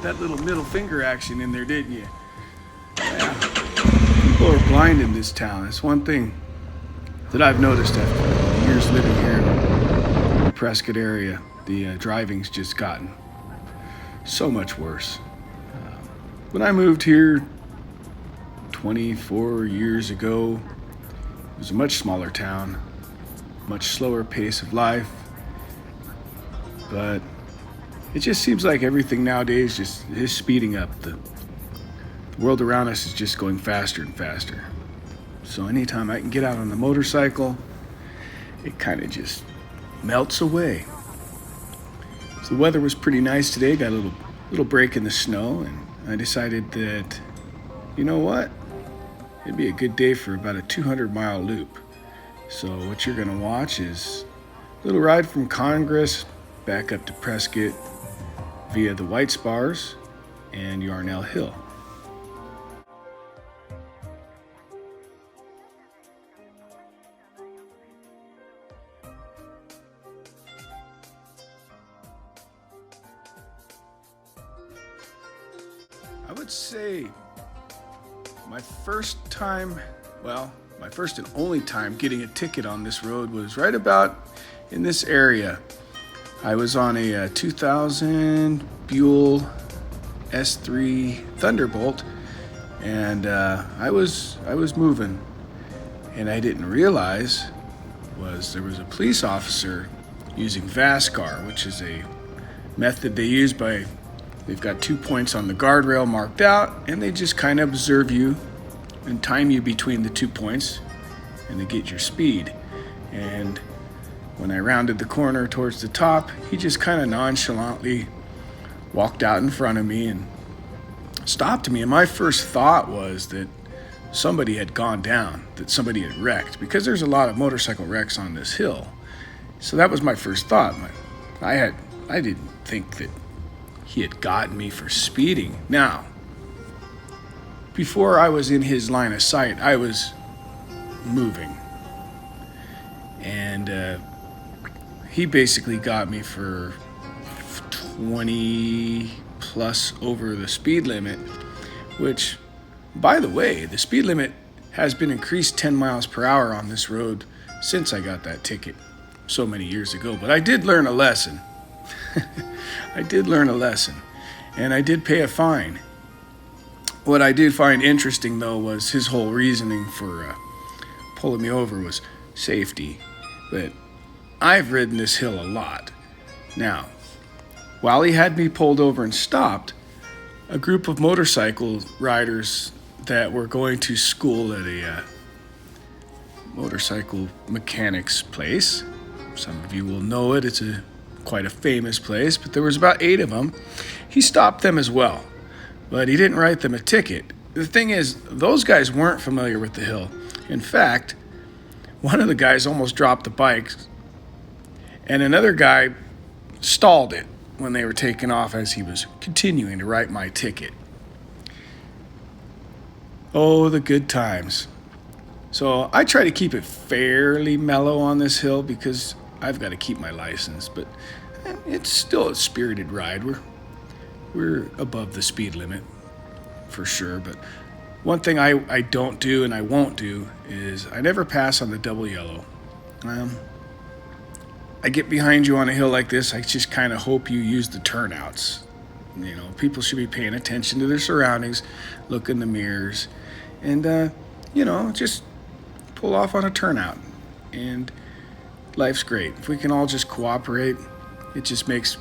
that little middle finger action in there, didn't you? Yeah. People are blind in this town. It's one thing that I've noticed after years living here in the Prescott area. The driving's just gotten so much worse. When I moved here 24 years ago, it was a much smaller town, much slower pace of life, but it just seems like everything nowadays just is speeding up. The world around us is just going faster and faster. So anytime I can get out on the motorcycle, it kind of just melts away. So the weather was pretty nice today, got a little break in the snow, and I decided that, you know what? It'd be a good day for about a 200-mile loop. So what you're gonna watch is a little ride from Congress back up to Prescott via the White Spars and Yarnell Hill. I would say my first and only time getting a ticket on this road was right about in this area. I was on a 2000 Buell S3 Thunderbolt, and I was moving, and I didn't realize there was a police officer using VASCAR, which is a method they use by, they've got 2 points on the guardrail marked out, and they just kind of observe you and time you between the 2 points, and they get your speed. And when I rounded the corner towards the top, he just kind of nonchalantly walked out in front of me and stopped me. And my first thought was that somebody had gone down, that somebody had wrecked, because there's a lot of motorcycle wrecks on this hill. So that was my first thought. I didn't think that he had gotten me for speeding. Now, before I was in his line of sight, I was moving, and he basically got me for 20 plus over the speed limit, which, by the way, the speed limit has been increased 10 miles per hour on this road since I got that ticket so many years ago. But I did learn a lesson. And I did pay a fine. What I did find interesting, though, was his whole reasoning for pulling me over was safety. But I've ridden this hill a lot. Now, while he had me pulled over and stopped, a group of motorcycle riders that were going to school at a motorcycle mechanics place. Some of you will know it. It's quite a famous place, but there was about 8 of them. He stopped them as well, but he didn't write them a ticket. The thing is, those guys weren't familiar with the hill. In fact, one of the guys almost dropped the bike, and another guy stalled it when they were taking off as he was continuing to write my ticket. Oh, the good times. So I try to keep it fairly mellow on this hill because I've got to keep my license, but it's still a spirited ride. We're above the speed limit for sure, but one thing I don't do and I won't do is I never pass on the double yellow. I get behind you on a hill like this, I just kind of hope you use the turnouts. You know, people should be paying attention to their surroundings, look in the mirrors, and, just pull off on a turnout. And life's great. If we can all just cooperate, it just makes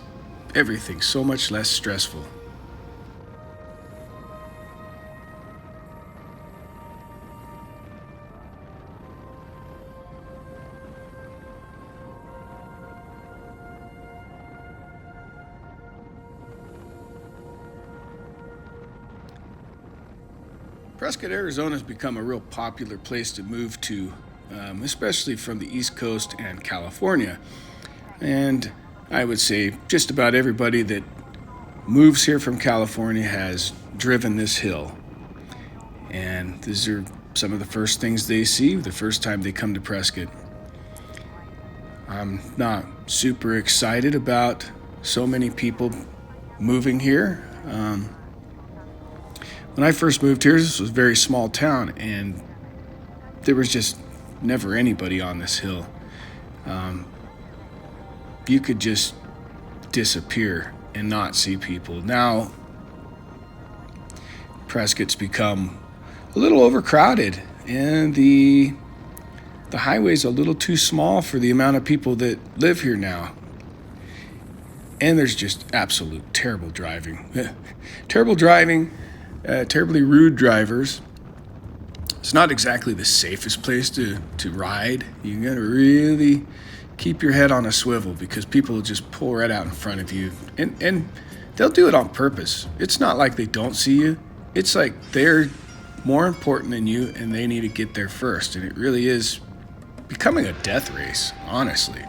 everything so much less stressful. Prescott, Arizona has become a real popular place to move to, especially from the East Coast and California. And I would say just about everybody that moves here from California has driven this hill. And these are some of the first things they see the first time they come to Prescott. I'm not super excited about so many people moving here. When I first moved here, this was a very small town, and there was just never anybody on this hill. You could just disappear and not see people. Now, Prescott's become a little overcrowded, and the highway's a little too small for the amount of people that live here now. And there's just absolute terrible driving. Terrible driving, terribly rude drivers. It's not exactly the safest place to ride. You gotta really keep your head on a swivel because people will just pull right out in front of you. And they'll do it on purpose. It's not like they don't see you. It's like they're more important than you and they need to get there first. And it really is becoming a death race, honestly.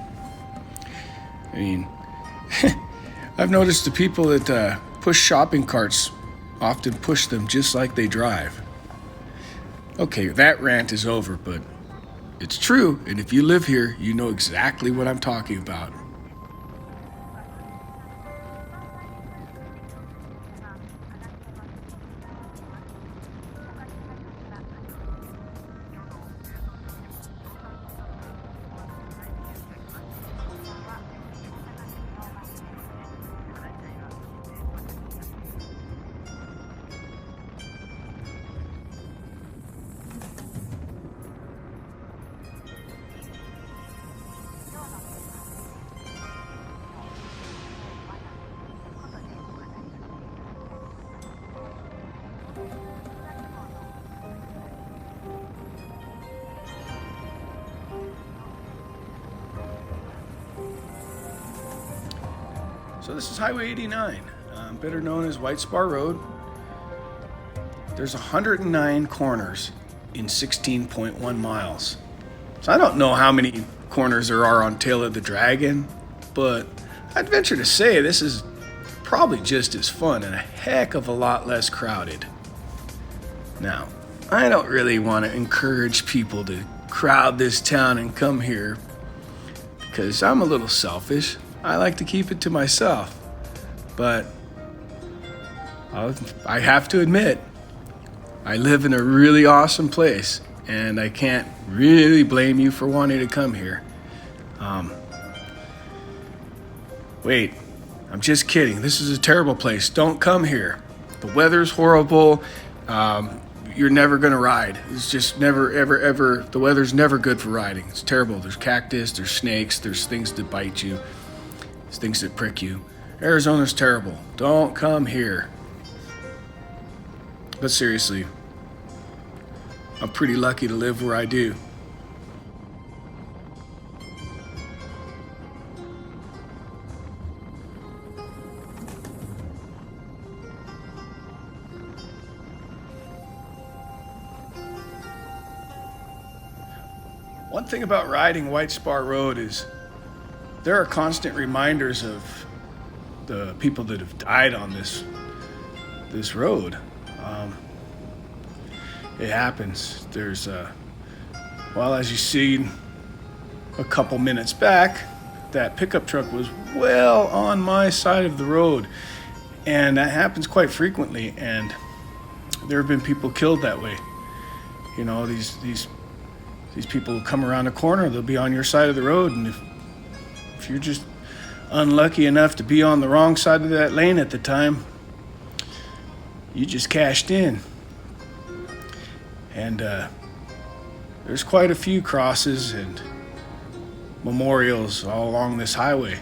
I mean, I've noticed the people that push shopping carts often push them just like they drive. Okay, that rant is over, but it's true, and if you live here, you know exactly what I'm talking about. So this is Highway 89, better known as White Spar Road. There's 109 corners in 16.1 miles. So I don't know how many corners there are on Tail of the Dragon, but I'd venture to say this is probably just as fun and a heck of a lot less crowded. Now, I don't really want to encourage people to crowd this town and come here because I'm a little selfish. I like to keep it to myself, but I have to admit, I live in a really awesome place, and I can't really blame you for wanting to come here. Wait, I'm just kidding. This is a terrible place. Don't come here. The weather's horrible. You're never gonna ride. It's just never, ever. The weather's never good for riding. It's terrible. There's cactus, there's snakes, there's things that bite you. Things that prick you. Arizona's terrible. Don't come here. But seriously, I'm pretty lucky to live where I do. One thing about riding White Spar Road is there are constant reminders of the people that have died on this road. It happens. There's as you see a couple minutes back, that pickup truck was well on my side of the road, and that happens quite frequently. And there have been people killed that way. You know, these people come around a corner, they'll be on your side of the road, and if you're just unlucky enough to be on the wrong side of that lane at the time, you just cashed in. And there's quite a few crosses and memorials all along this highway.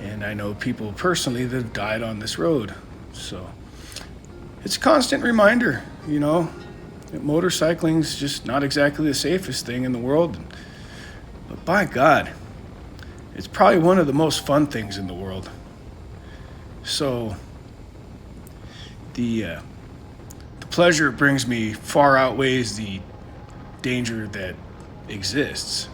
And I know people personally that have died on this road. So it's a constant reminder, you know, that motorcycling's just not exactly the safest thing in the world. But by God, it's probably one of the most fun things in the world. So the pleasure it brings me far outweighs the danger that exists.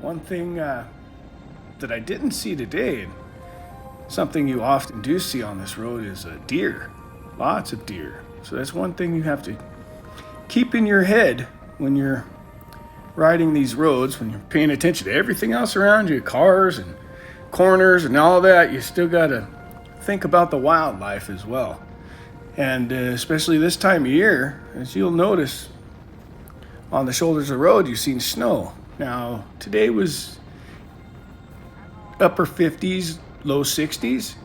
One thing that I didn't see today, and something you often do see on this road, is deer. Lots of deer. So that's one thing you have to keep in your head when you're riding these roads, when you're paying attention to everything else around you, cars and corners and all that. You still got to think about the wildlife as well. And especially this time of year, as you'll notice on the shoulders of the road, you've seen snow. Now, today was upper 50s, low 60s,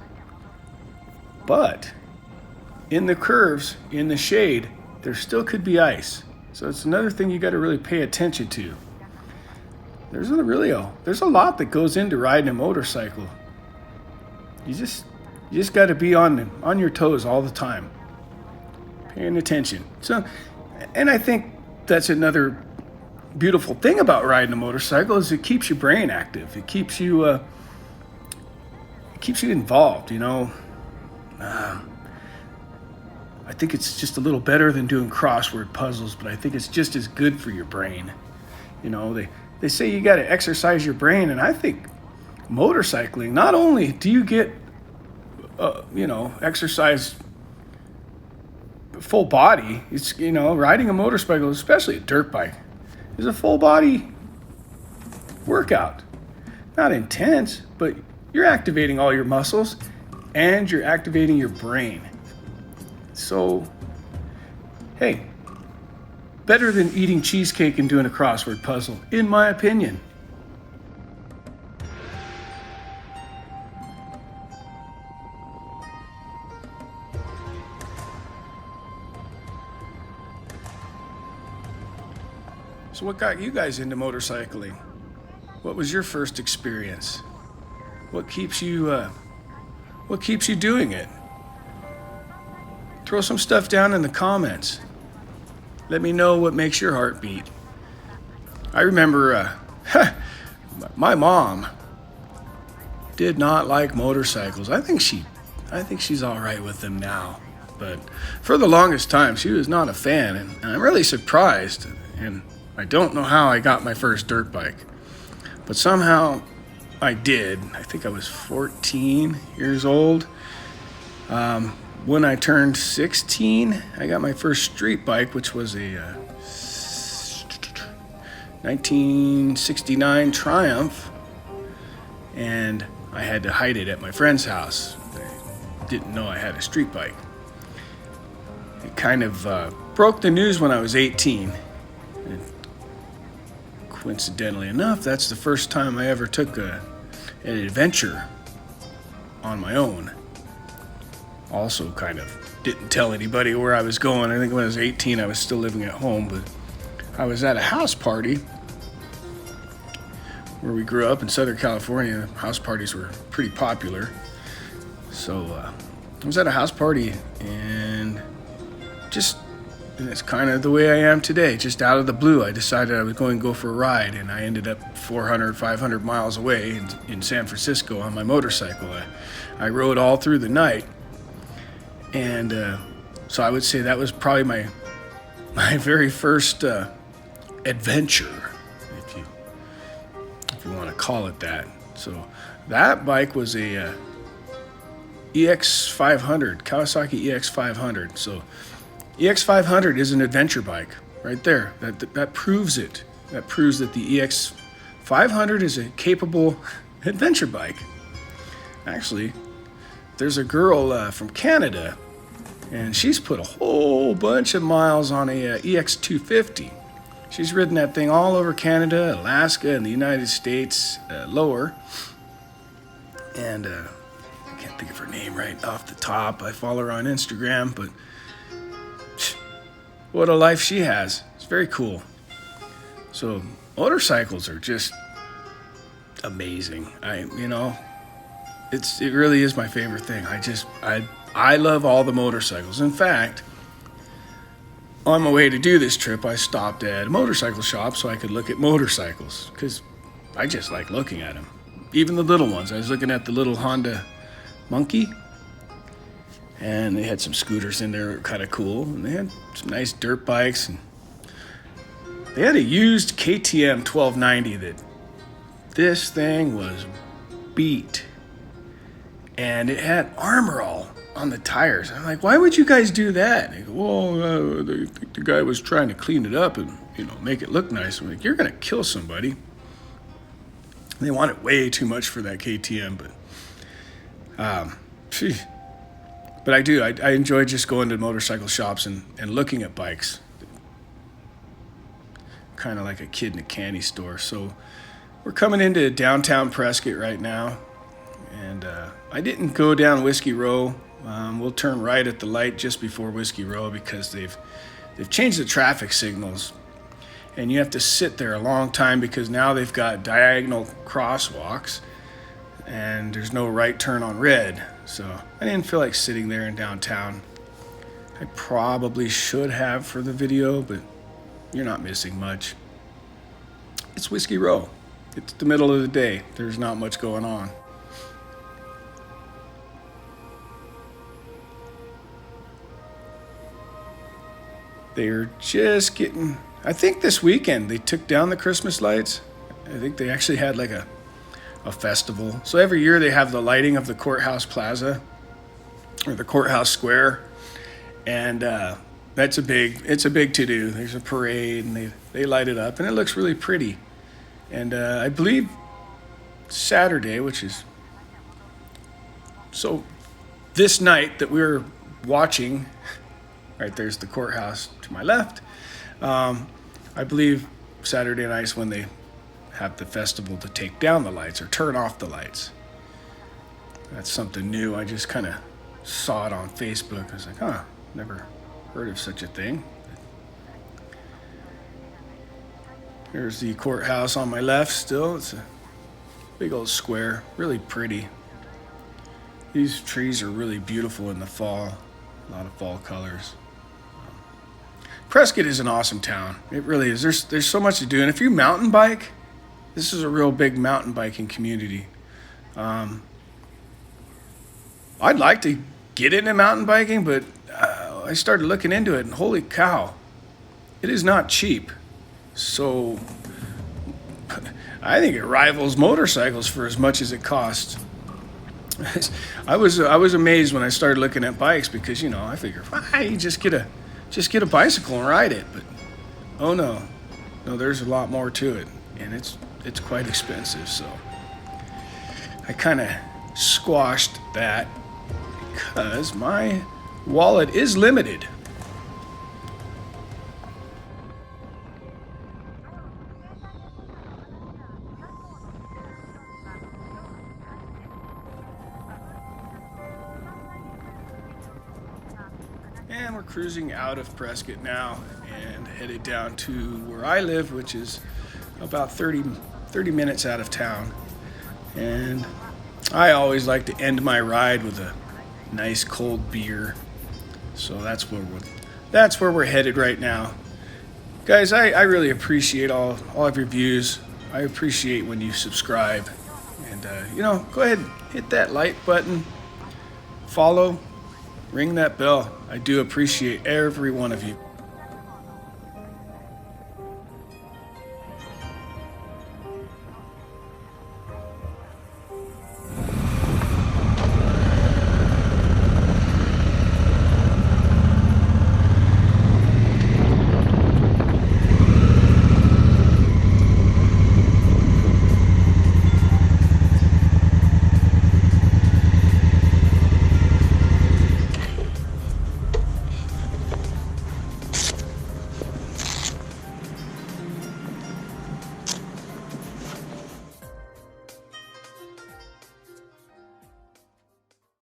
but in the curves, in the shade, there still could be ice. So it's another thing you got to really pay attention to. There's a lot that goes into riding a motorcycle. You just got to be on your toes all the time, paying attention. So, and I think that's another beautiful thing about riding a motorcycle is it keeps your brain active. It keeps you involved. You know, I think it's just a little better than doing crossword puzzles, but I think it's just as good for your brain. You know, they say you got to exercise your brain, and I think motorcycling, not only do you get exercise full body, it's, riding a motorcycle, especially a dirt bike, is a full body workout. Not intense, but you're activating all your muscles and you're activating your brain. So, hey, better than eating cheesecake and doing a crossword puzzle, in my opinion. So what got you guys into motorcycling? What was your first experience? What keeps you doing it? Throw some stuff down in the comments. Let me know what makes your heart beat. I remember my mom did not like motorcycles. I think she's all right with them now. But for the longest time, she was not a fan, and I'm really surprised. And I don't know how I got my first dirt bike, but somehow I did. I think I was 14 years old. When I turned 16, I got my first street bike, which was a 1969 Triumph, and I had to hide it at my friend's house. I didn't know I had a street bike. It kind of broke the news when I was 18. And coincidentally enough, that's the first time I ever took an adventure on my own. Also kind of didn't tell anybody where I was going. I think when I was 18, I was still living at home, but I was at a house party where we grew up in Southern California. House parties were pretty popular. So I was at a house party, and it's kind of the way I am today. Just out of the blue, I decided I was going to go for a ride, and I ended up 400, 500 miles away in San Francisco on my motorcycle. I rode all through the night, and so I would say that was probably my very first adventure, if you want to call it that. So that bike was a EX500, Kawasaki EX500. So EX500 is an adventure bike right there. That proves it. That proves that the EX500 is a capable adventure bike. Actually, there's a girl from Canada, and she's put a whole bunch of miles on a EX250. She's ridden that thing all over Canada, Alaska, and the United States lower. And I can't think of her name right off the top. I follow her on Instagram, but what a life she has. It's very cool. So motorcycles are just amazing. It really is my favorite thing. I love all the motorcycles. In fact, on my way to do this trip, I stopped at a motorcycle shop so I could look at motorcycles, because I just like looking at them. Even the little ones. I was looking at the little Honda Monkey, and they had some scooters in there that were kind of cool, and they had some nice dirt bikes, and they had a used KTM 1290 that This thing was beat, and it had armor all on the tires. I'm like, why would you guys do that? And they go, well, the guy was trying to clean it up and, you know, make it look nice. I'm like, you're gonna kill somebody. They want it way too much for that KTM, but I do. I enjoy just going to motorcycle shops and looking at bikes. Kind of like a kid in a candy store. So we're coming into downtown Prescott right now, and I didn't go down Whiskey Row. We'll turn right at the light just before Whiskey Row because they've changed the traffic signals, and you have to sit there a long time because now they've got diagonal crosswalks and there's no right turn on red. So I didn't feel like sitting there in downtown. I probably should have for the video, but you're not missing much. It's Whiskey Row. It's the middle of the day. There's not much going on. They're just getting, I think this weekend they took down the Christmas lights. I think they actually had like a festival. So every year they have the lighting of the courthouse plaza or the courthouse square. And it's a big to-do. There's a parade and they light it up and it looks really pretty. And I believe Saturday, which is, so this night that we're watching, right there's the courthouse to my left. I believe Saturday night's when they have the festival to take down the lights or turn off the lights. That's something new. I just kind of saw it on Facebook. I was like, never heard of such a thing. Here's the courthouse on my left still. It's a big old square, really pretty. These trees are really beautiful in the fall. A lot of fall colors. Prescott is an awesome town. It really is. There's so much to do. And if you mountain bike, this is a real big mountain biking community. I'd like to get into mountain biking, but I started looking into it, and holy cow, it is not cheap. So I think it rivals motorcycles for as much as it costs. I was amazed when I started looking at bikes because, you know, I figured, you just get a bicycle and ride it. But oh no, there's a lot more to it, and it's quite expensive. So I kind of squashed that because my wallet is limited. And we're cruising out of Prescott now and headed down to where I live, which is about 30 minutes out of town. And I always like to end my ride with a nice cold beer. So that's where we're headed right now. Guys, I really appreciate all of your views. I appreciate when you subscribe. And, go ahead and hit that like button. Follow. Ring that bell. I do appreciate every one of you.